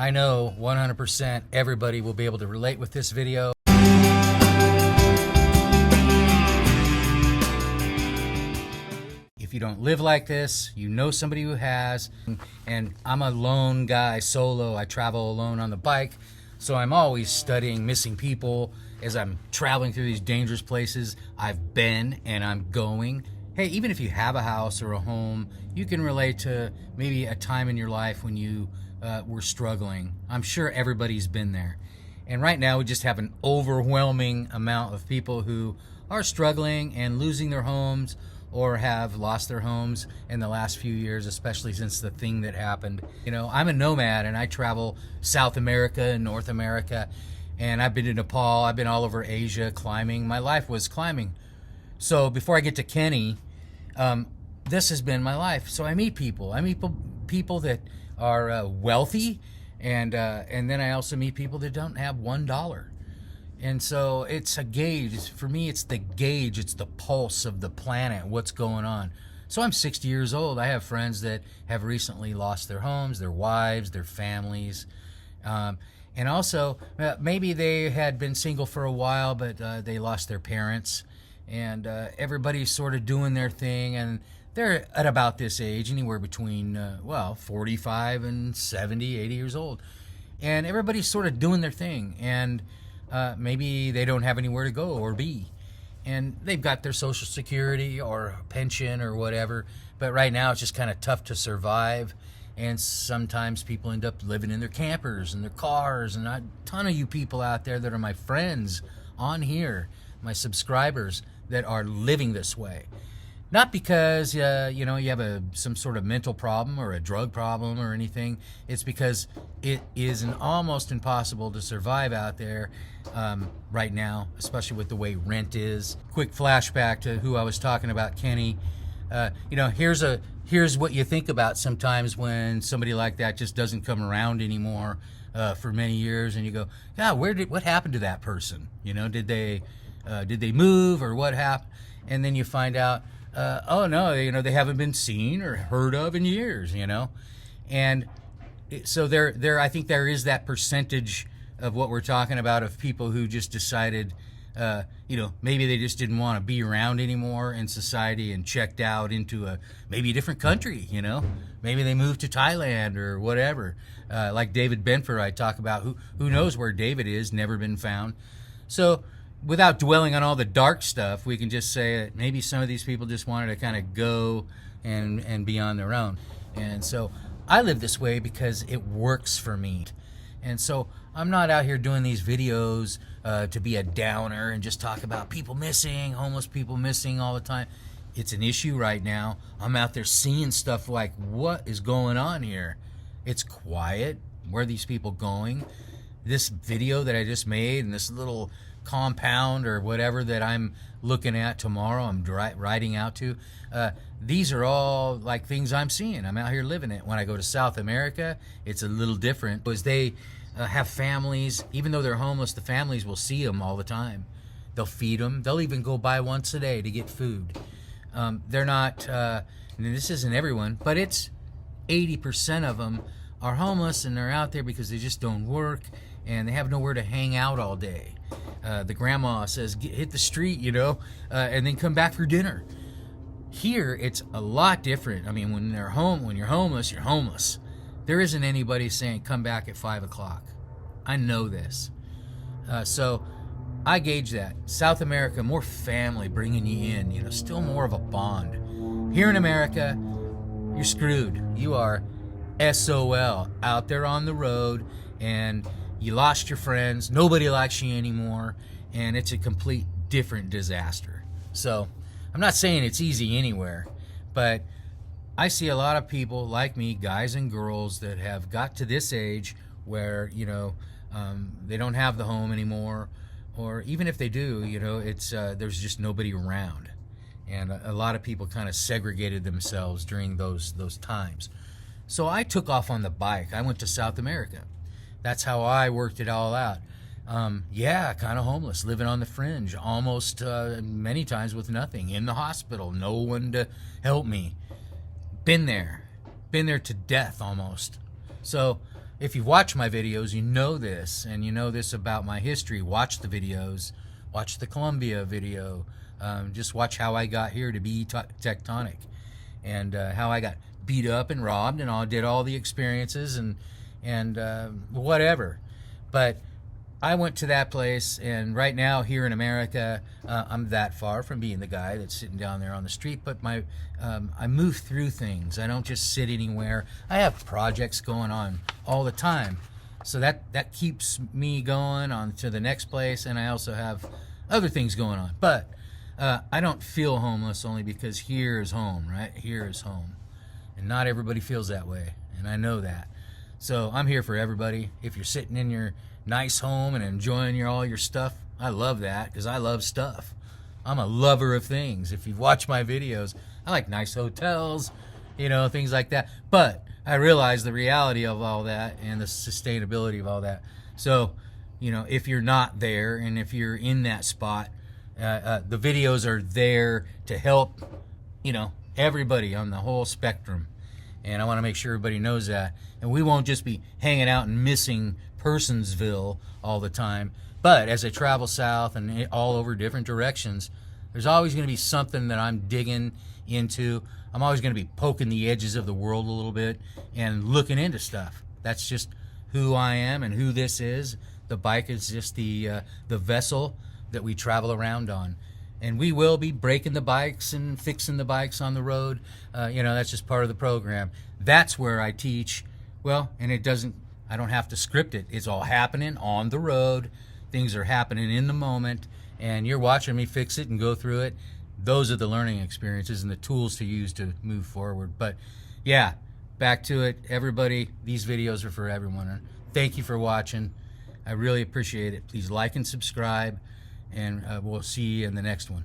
I know 100% everybody will be able to relate with this video. If you don't live like this, you know somebody who has. And I'm a lone guy, solo. I travel alone on the bike. So I'm always studying missing people as I'm traveling through these dangerous places I've been and I'm going. Hey, even if you have a house or a home, you can relate to maybe a time in your life when you were struggling. I'm sure everybody's been there. And right now we just have an overwhelming amount of people who are struggling and losing their homes or have lost their homes in the last few years, especially since the thing that happened. You know, I'm a nomad and I travel South America and North America, and I've been to Nepal, I've been all over Asia climbing. My life was climbing. So before I get to Kenny, this has been my life. So I meet people. I meet people that are wealthy, and then I also meet people that don't have $1. And so it's a gauge. For me, it's the gauge. It's the pulse of the planet, what's going on. So I'm 60 years old. I have friends that have recently lost their homes, their wives, their families. And also, maybe they had been single for a while, but they lost their parents. And everybody's sort of doing their thing. And they're at about this age, anywhere between, 45 and 70, 80 years old. And everybody's sort of doing their thing. And maybe they don't have anywhere to go or be. And they've got their Social Security or pension or whatever. But right now it's just kind of tough to survive. And sometimes people end up living in their campers and their cars. And a ton of you people out there that are my friends on here, my subscribers, that are living this way. Not because, you have some sort of mental problem or a drug problem or anything. It's because it is almost impossible to survive out there right now, especially with the way rent is. Quick flashback to who I was talking about, Kenny. Here's what you think about sometimes when somebody like that just doesn't come around anymore for many years, and you go, God, what happened to that person? Did they move or what happened? And then you find out, oh no, they haven't been seen or heard of in years, and so I think there is that percentage of what we're talking about of people who just decided, maybe they just didn't want to be around anymore in society and checked out into maybe a different country, maybe they moved to Thailand or whatever, like David Benford I talk about, who knows where David is, never been found. So without dwelling on all the dark stuff, we can just say that maybe some of these people just wanted to kind of go and be on their own. And so I live this way because it works for me. And so I'm not out here doing these videos to be a downer and just talk about people missing, homeless people missing all the time. It's an issue right now. I'm out there seeing stuff like, what is going on here? It's quiet. Where are these people going? This video that I just made and this little compound or whatever that I'm looking at tomorrow, I'm riding out to, these are all like things I'm seeing. I'm out here living it. When I go to South America, it's a little different because they have families. Even though they're homeless, the families will see them all the time. They'll feed them. They'll even go by once a day to get food. They're not, and this isn't everyone, but it's 80% of them are homeless, and they're out there because they just don't work and they have nowhere to hang out all day. The grandma says, hit the street, and then come back for dinner. Here, it's a lot different. I mean, when you're homeless, you're homeless. There isn't anybody saying, come back at 5 o'clock. I know this. So I gauge that. South America, more family bringing you in, still more of a bond. Here in America, you're screwed. You are SOL, out there on the road, and you lost your friends, nobody likes you anymore, and it's a complete different disaster. So I'm not saying it's easy anywhere, but I see a lot of people like me, guys and girls, that have got to this age where, they don't have the home anymore, or even if they do, it's there's just nobody around. And a lot of people kind of segregated themselves during those times. So I took off on the bike. I went to South America. That's how I worked it all out. Kind of homeless, living on the fringe, almost many times with nothing, in the hospital, no one to help me. Been there to death almost. So if you watch my videos, you know this, and you know this about my history. Watch the videos, watch the Columbia video, just watch how I got here to be tectonic, and how I got beat up and robbed, and did all the experiences and whatever. But I went to that place, and right now here in America, I'm that far from being the guy that's sitting down there on the street, but I move through things. I don't just sit anywhere. I have projects going on all the time, so that keeps me going on to the next place, and I also have other things going on. But I don't feel homeless only because here is home, right? Here is home. And not everybody feels that way, and I know that. So I'm here for everybody. If you're sitting in your nice home and enjoying all your stuff, I love that, because I love stuff. I'm a lover of things. If you've watched my videos, I like nice hotels, things like that. But I realize the reality of all that and the sustainability of all that. So, if you're not there, and if you're in that spot, the videos are there to help, everybody on the whole spectrum. And I want to make sure everybody knows that. And we won't just be hanging out in missing Personsville all the time. But as I travel south and all over different directions, there's always going to be something that I'm digging into. I'm always going to be poking the edges of the world a little bit and looking into stuff. That's just who I am and who this is. The bike is just the vessel that we travel around on. And we will be breaking the bikes and fixing the bikes on the road. That's just part of the program. That's where I teach. Well, and I don't have to script it. It's all happening on the road. Things are happening in the moment, and you're watching me fix it and go through it. Those are the learning experiences and the tools to use to move forward. But yeah, back to it. Everybody, these videos are for everyone. Thank you for watching. I really appreciate it. Please like and subscribe, and we'll see you in the next one.